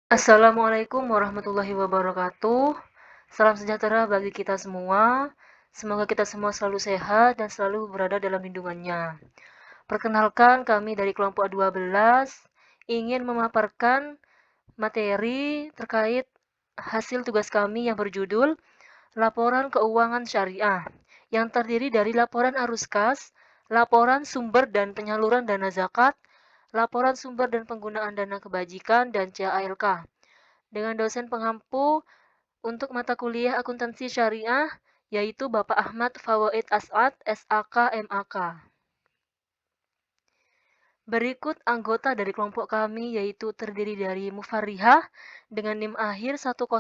Assalamualaikum warahmatullahi wabarakatuh. Salam sejahtera bagi kita semua. Semoga kita semua selalu sehat dan selalu berada dalam lindungannya. Perkenalkan, kami dari kelompok 12 ingin memaparkan materi terkait hasil tugas kami yang berjudul Laporan Keuangan Syariah, yang terdiri dari laporan arus kas, laporan sumber dan penyaluran dana zakat, laporan sumber dan penggunaan dana kebajikan, dan CALK dengan dosen pengampu untuk mata kuliah akuntansi syariah, yaitu Bapak Ahmad Fawaid As'ad, SAK, MAK. Berikut anggota dari kelompok kami, yaitu terdiri dari Mufarrihah dengan NIM akhir 104,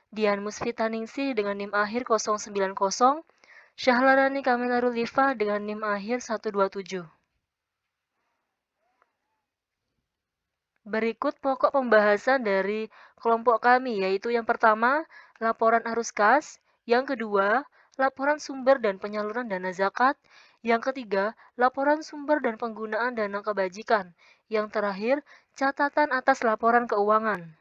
Dian Musfitaningsih dengan NIM akhir 090, Syahlarani Kamilarul Lifa dengan NIM akhir 127. Berikut pokok pembahasan dari kelompok kami, yaitu yang pertama, laporan arus kas, yang kedua, laporan sumber dan penyaluran dana zakat, yang ketiga, laporan sumber dan penggunaan dana kebajikan, yang terakhir, catatan atas laporan keuangan.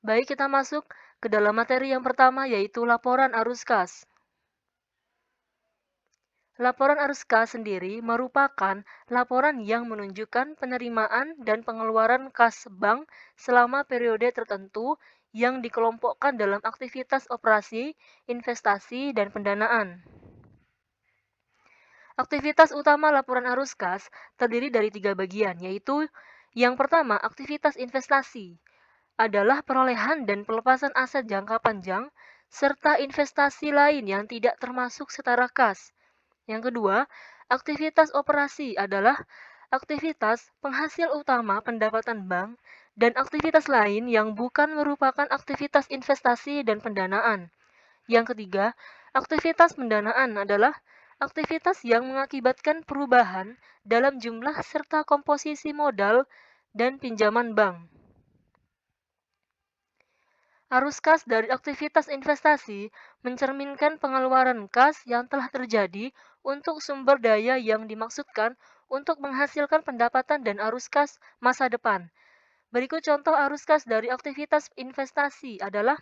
Baik, kita masuk ke dalam materi yang pertama, yaitu laporan arus kas. Laporan arus kas sendiri merupakan laporan yang menunjukkan penerimaan dan pengeluaran kas bank selama periode tertentu yang dikelompokkan dalam aktivitas operasi, investasi, dan pendanaan. Aktivitas utama laporan arus kas terdiri dari 3 bagian, yaitu yang pertama, aktivitas investasi adalah perolehan dan pelepasan aset jangka panjang serta investasi lain yang tidak termasuk setara kas. Yang kedua, aktivitas operasi adalah aktivitas penghasil utama pendapatan bank dan aktivitas lain yang bukan merupakan aktivitas investasi dan pendanaan. Yang ketiga, aktivitas pendanaan adalah aktivitas yang mengakibatkan perubahan dalam jumlah serta komposisi modal dan pinjaman bank. Arus kas dari aktivitas investasi mencerminkan pengeluaran kas yang telah terjadi untuk sumber daya yang dimaksudkan untuk menghasilkan pendapatan dan arus kas masa depan. Berikut contoh arus kas dari aktivitas investasi adalah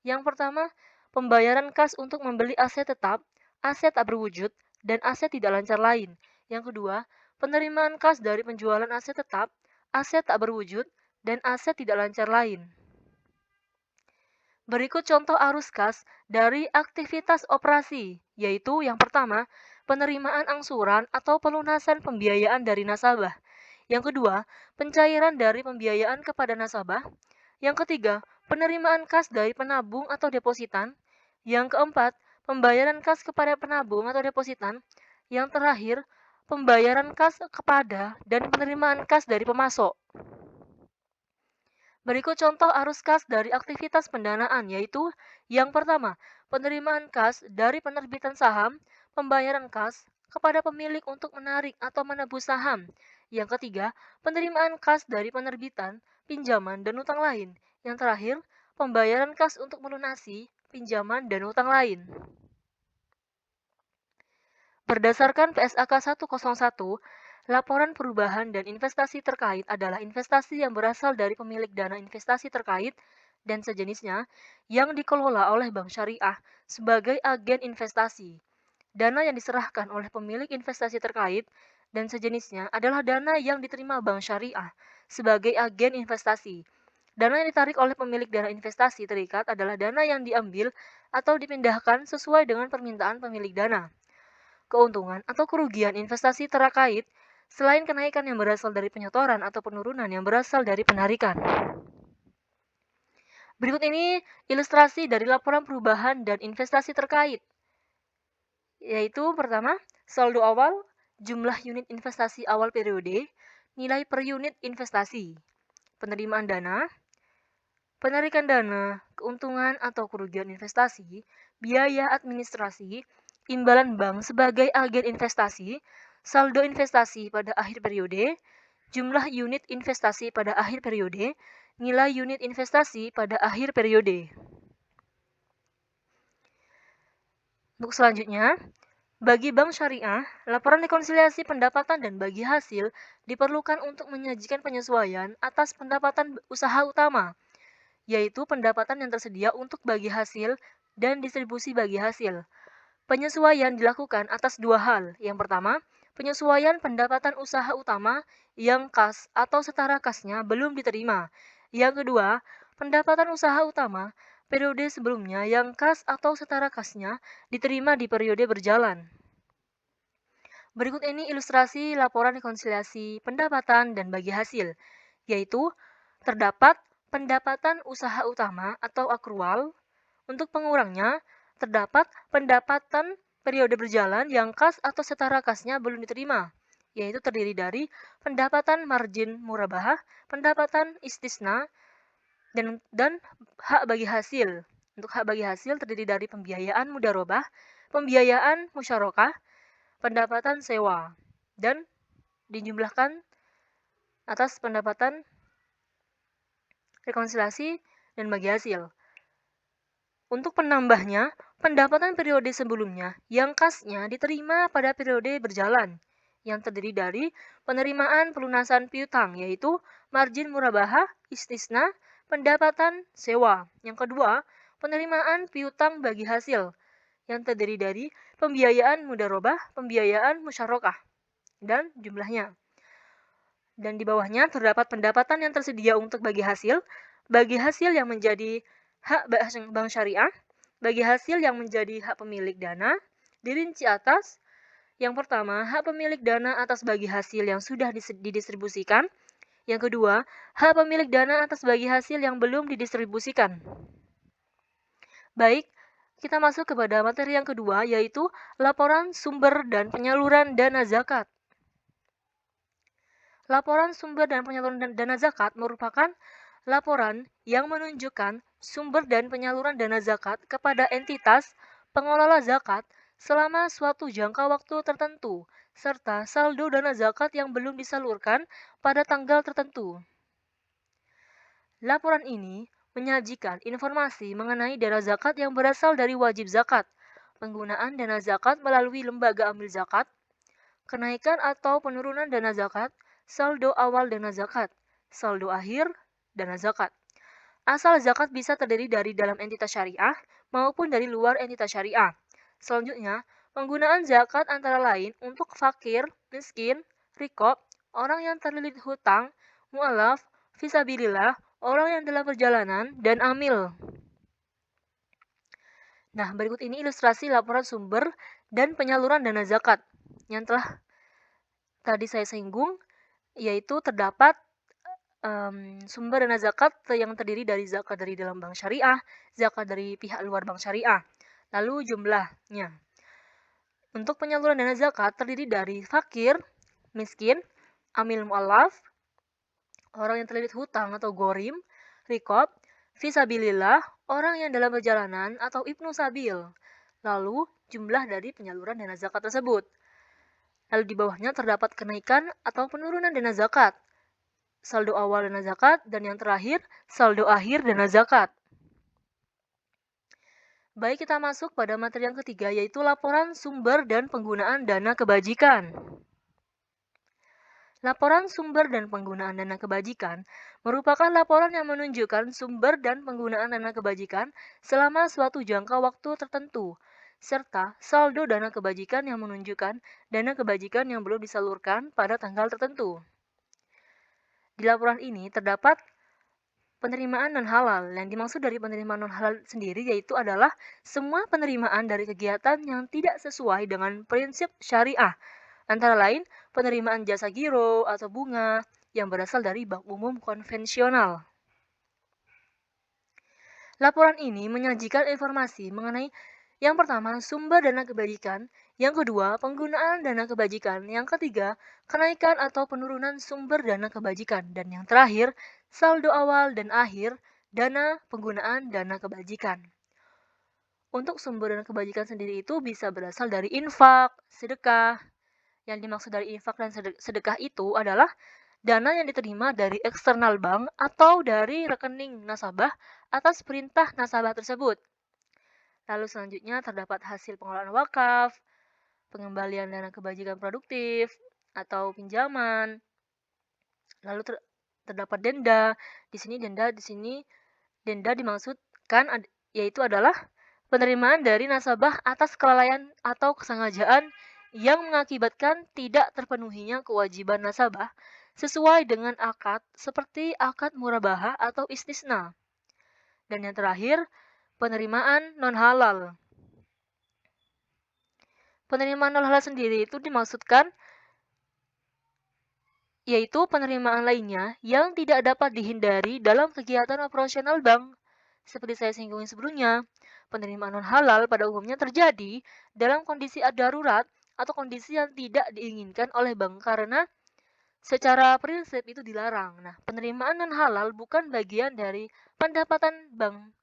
yang pertama, pembayaran kas untuk membeli aset tetap, aset tak berwujud, dan aset tidak lancar lain. Yang kedua, penerimaan kas dari penjualan aset tetap, aset tak berwujud, dan aset tidak lancar lain. Berikut contoh arus kas dari aktivitas operasi, yaitu yang pertama, penerimaan angsuran atau pelunasan pembiayaan dari nasabah. Yang kedua, pencairan dari pembiayaan kepada nasabah. Yang ketiga, penerimaan kas dari penabung atau depositan. Yang keempat, pembayaran kas kepada penabung atau depositan. Yang terakhir, pembayaran kas kepada dan penerimaan kas dari pemasok. Berikut contoh arus kas dari aktivitas pendanaan, yaitu yang pertama, penerimaan kas dari penerbitan saham, pembayaran kas kepada pemilik untuk menarik atau menebus saham. Yang ketiga, penerimaan kas dari penerbitan, pinjaman, dan utang lain. Yang terakhir, pembayaran kas untuk melunasi, pinjaman, dan utang lain. Berdasarkan PSAK 101, laporan perubahan dan investasi terkait adalah investasi yang berasal dari pemilik dana investasi terkait dan sejenisnya yang dikelola oleh bank syariah sebagai agen investasi. Dana yang diserahkan oleh pemilik investasi terkait dan sejenisnya adalah dana yang diterima bank syariah sebagai agen investasi. Dana yang ditarik oleh pemilik dana investasi terikat adalah dana yang diambil atau dipindahkan sesuai dengan permintaan pemilik dana. Keuntungan atau kerugian investasi terkait selain kenaikan yang berasal dari penyetoran atau penurunan yang berasal dari penarikan. Berikut ini ilustrasi dari laporan perubahan dan investasi terkait, yaitu pertama, saldo awal, jumlah unit investasi awal periode, nilai per unit investasi, penerimaan dana, penarikan dana, keuntungan atau kerugian investasi, biaya administrasi, imbalan bank sebagai agen investasi, saldo investasi pada akhir periode, jumlah unit investasi pada akhir periode, nilai unit investasi pada akhir periode. Untuk selanjutnya, Bagi bank syariah, laporan rekonsiliasi pendapatan dan bagi hasil diperlukan untuk menyajikan penyesuaian atas pendapatan usaha utama, yaitu pendapatan yang tersedia untuk bagi hasil dan distribusi bagi hasil. Penyesuaian dilakukan atas dua hal. Yang pertama, penyesuaian pendapatan usaha utama yang kas atau setara kasnya belum diterima. Yang kedua, pendapatan usaha utama periode sebelumnya yang kas atau setara kasnya diterima di periode berjalan. Berikut ini ilustrasi laporan rekonsiliasi pendapatan dan bagi hasil, yaitu terdapat pendapatan usaha utama atau akrual. Untuk pengurangnya, terdapat pendapatan periode berjalan yang kas atau setara kasnya belum diterima, yaitu terdiri dari pendapatan margin murabahah, pendapatan istisna, dan hak bagi hasil. Untuk hak bagi hasil terdiri dari pembiayaan mudarobah, pembiayaan musyarakah, pendapatan sewa, dan dijumlahkan atas pendapatan rekonsiliasi dan bagi hasil. Untuk penambahnya, pendapatan periode sebelumnya yang kasnya diterima pada periode berjalan, yang terdiri dari penerimaan pelunasan piutang, yaitu margin murabahah, istisna, pendapatan sewa. Yang kedua, penerimaan piutang bagi hasil, yang terdiri dari pembiayaan mudarobah, pembiayaan musyarakah, dan jumlahnya. Dan di bawahnya terdapat pendapatan yang tersedia untuk bagi hasil yang menjadi hak bank syariah, bagi hasil yang menjadi hak pemilik dana, dirinci atas. Yang pertama, hak pemilik dana atas bagi hasil yang sudah didistribusikan. Yang kedua, hak pemilik dana atas bagi hasil yang belum didistribusikan. Baik, kita masuk kepada materi yang kedua, yaitu laporan sumber dan penyaluran dana zakat. Laporan sumber dan penyaluran dana zakat merupakan laporan yang menunjukkan sumber dan penyaluran dana zakat kepada entitas pengelola zakat selama suatu jangka waktu tertentu, serta saldo dana zakat yang belum disalurkan pada tanggal tertentu. Laporan ini menyajikan informasi mengenai dana zakat yang berasal dari wajib zakat, penggunaan dana zakat melalui lembaga amil zakat, kenaikan atau penurunan dana zakat, saldo awal dana zakat, saldo akhir dana zakat. Asal zakat bisa terdiri dari dalam entitas syariah maupun dari luar entitas syariah. Selanjutnya, penggunaan zakat antara lain untuk fakir, miskin, rikob, orang yang terlilit hutang, mu'alaf, fisabilillah, orang yang dalam perjalanan, dan amil. Nah, berikut ini ilustrasi laporan sumber dan penyaluran dana zakat yang telah tadi saya singgung, yaitu terdapat sumber dana zakat yang terdiri dari zakat dari dalam bank syariah, zakat dari pihak luar bank syariah. Lalu jumlahnya. Untuk penyaluran dana zakat terdiri dari fakir, miskin, amil mu'alaf, orang yang terlilit hutang atau gorim, rikob, fisabilillah, orang yang dalam perjalanan atau ibnu sabil. Lalu jumlah dari penyaluran dana zakat tersebut. Lalu di bawahnya terdapat kenaikan atau penurunan dana zakat, saldo awal dana zakat, dan yang terakhir, saldo akhir dana zakat. Baik, kita masuk pada materi yang ketiga, yaitu laporan sumber dan penggunaan dana kebajikan. Laporan sumber dan penggunaan dana kebajikan merupakan laporan yang menunjukkan sumber dan penggunaan dana kebajikan selama suatu jangka waktu tertentu, serta saldo dana kebajikan yang menunjukkan dana kebajikan yang belum disalurkan pada tanggal tertentu. Di laporan ini terdapat penerimaan non-halal. Yang dimaksud dari penerimaan non-halal sendiri yaitu adalah semua penerimaan dari kegiatan yang tidak sesuai dengan prinsip syariah. Antara lain, penerimaan jasa giro atau bunga yang berasal dari bank umum konvensional. Laporan ini menyajikan informasi mengenai yang pertama, sumber dana kebajikan, yang kedua, penggunaan dana kebajikan, yang ketiga, kenaikan atau penurunan sumber dana kebajikan, dan yang terakhir, saldo awal dan akhir dana penggunaan dana kebajikan. Untuk sumber dana kebajikan sendiri itu bisa berasal dari infak, sedekah. Yang dimaksud dari infak dan sedekah itu adalah dana yang diterima dari eksternal bank atau dari rekening nasabah atas perintah nasabah tersebut. Lalu selanjutnya terdapat hasil pengelolaan wakaf, pengembalian dana kebajikan produktif atau pinjaman. Lalu terdapat denda. Di sini denda dimaksudkan yaitu adalah penerimaan dari nasabah atas kelalaian atau kesengajaan yang mengakibatkan tidak terpenuhinya kewajiban nasabah sesuai dengan akad seperti akad murabahah atau istisna. Dan yang terakhir, penerimaan non-halal. Penerimaan non-halal sendiri itu dimaksudkan yaitu penerimaan lainnya yang tidak dapat dihindari dalam kegiatan operasional bank. Seperti saya singgung sebelumnya, penerimaan non-halal pada umumnya terjadi dalam kondisi darurat atau kondisi yang tidak diinginkan oleh bank karena secara prinsip itu dilarang. Nah, penerimaan non-halal bukan bagian dari pendapatan bank.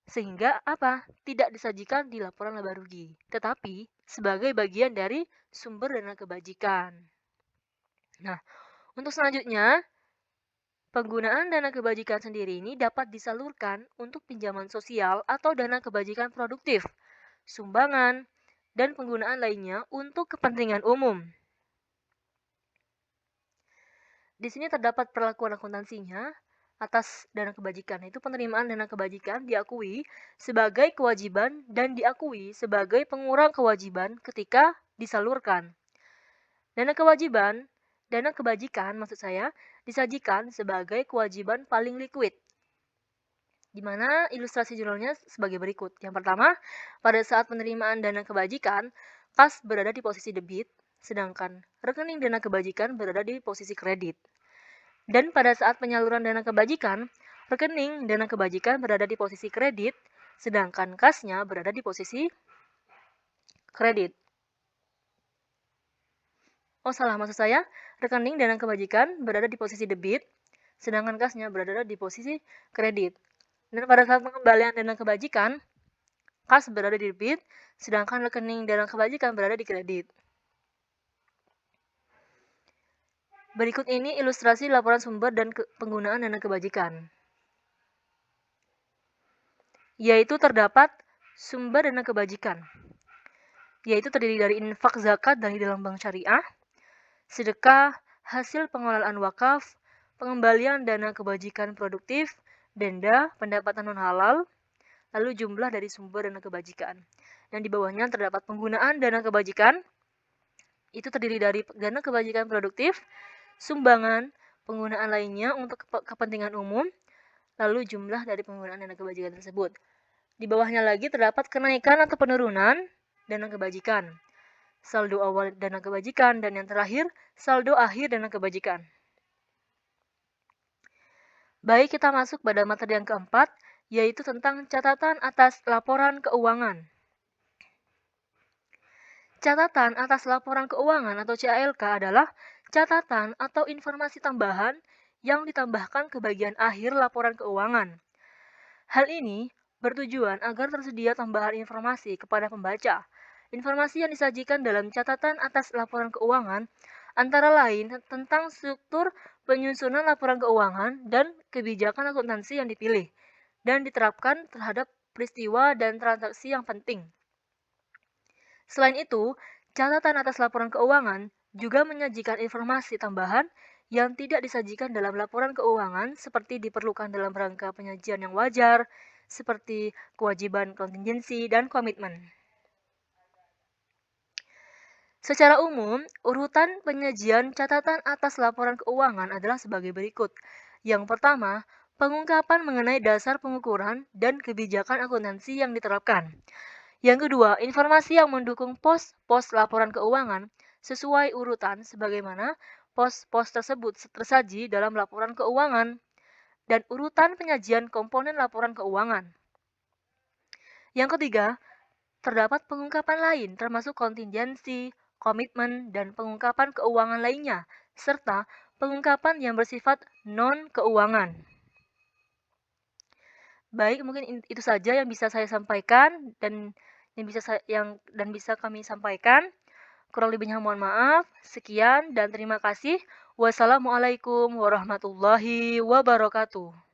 Sehingga apa? Tidak disajikan di laporan laba rugi, tetapi sebagai bagian dari sumber dana kebajikan. Nah, untuk selanjutnya, penggunaan dana kebajikan sendiri ini dapat disalurkan untuk pinjaman sosial atau dana kebajikan produktif, sumbangan, dan penggunaan lainnya untuk kepentingan umum. Di sini terdapat perlakuan akuntansinya atas dana kebajikan. Itu penerimaan dana kebajikan diakui sebagai kewajiban dan diakui sebagai pengurang kewajiban ketika disalurkan. Dana kebajikan maksud saya disajikan sebagai kewajiban paling liquid. Di mana ilustrasi jurnalnya sebagai berikut. Yang pertama, pada saat penerimaan dana kebajikan, kas berada di posisi debit, sedangkan rekening dana kebajikan berada di posisi kredit. Dan pada saat penyaluran dana kebajikan, rekening dana kebajikan berada di posisi kredit, sedangkan kasnya berada di posisi kredit. Oh salah, maksud saya, rekening dana kebajikan berada di posisi debit, sedangkan kasnya berada di posisi kredit. Dan pada saat pengembalian dana kebajikan, kas berada di debit, sedangkan rekening dana kebajikan berada di kredit. Berikut ini ilustrasi laporan sumber dan penggunaan dana kebajikan. Yaitu terdapat sumber dana kebajikan, yaitu terdiri dari infak zakat dari dalam bank syariah, sedekah, hasil pengelolaan wakaf, pengembalian dana kebajikan produktif, denda, pendapatan non-halal, lalu jumlah dari sumber dana kebajikan. Dan di bawahnya terdapat penggunaan dana kebajikan, itu terdiri dari dana kebajikan produktif, sumbangan, penggunaan lainnya untuk kepentingan umum, lalu jumlah dari penggunaan dana kebajikan tersebut. Di bawahnya lagi terdapat kenaikan atau penurunan dana kebajikan, saldo awal dana kebajikan, dan yang terakhir, saldo akhir dana kebajikan. Baik, kita masuk pada materi yang keempat, yaitu tentang catatan atas laporan keuangan. Catatan atas laporan keuangan atau CALK adalah catatan atau informasi tambahan yang ditambahkan ke bagian akhir laporan keuangan. Hal ini bertujuan agar tersedia tambahan informasi kepada pembaca. Informasi yang disajikan dalam catatan atas laporan keuangan antara lain tentang struktur penyusunan laporan keuangan dan kebijakan akuntansi yang dipilih dan diterapkan terhadap peristiwa dan transaksi yang penting. Selain itu, catatan atas laporan keuangan juga menyajikan informasi tambahan yang tidak disajikan dalam laporan keuangan seperti diperlukan dalam rangka penyajian yang wajar, seperti kewajiban kontingensi dan komitmen. Secara umum, urutan penyajian catatan atas laporan keuangan adalah sebagai berikut. Yang pertama, pengungkapan mengenai dasar pengukuran dan kebijakan akuntansi yang diterapkan. Yang kedua, informasi yang mendukung pos-pos laporan keuangan sesuai urutan sebagaimana pos-pos tersebut tersaji dalam laporan keuangan dan urutan penyajian komponen laporan keuangan. Yang ketiga, terdapat pengungkapan lain termasuk kontingensi, komitmen, dan pengungkapan keuangan lainnya, serta pengungkapan yang bersifat non-keuangan. Baik, mungkin itu saja yang bisa saya sampaikan dan bisa kami sampaikan. Kurang lebihnya mohon maaf. Sekian dan terima kasih. Wassalamualaikum warahmatullahi wabarakatuh.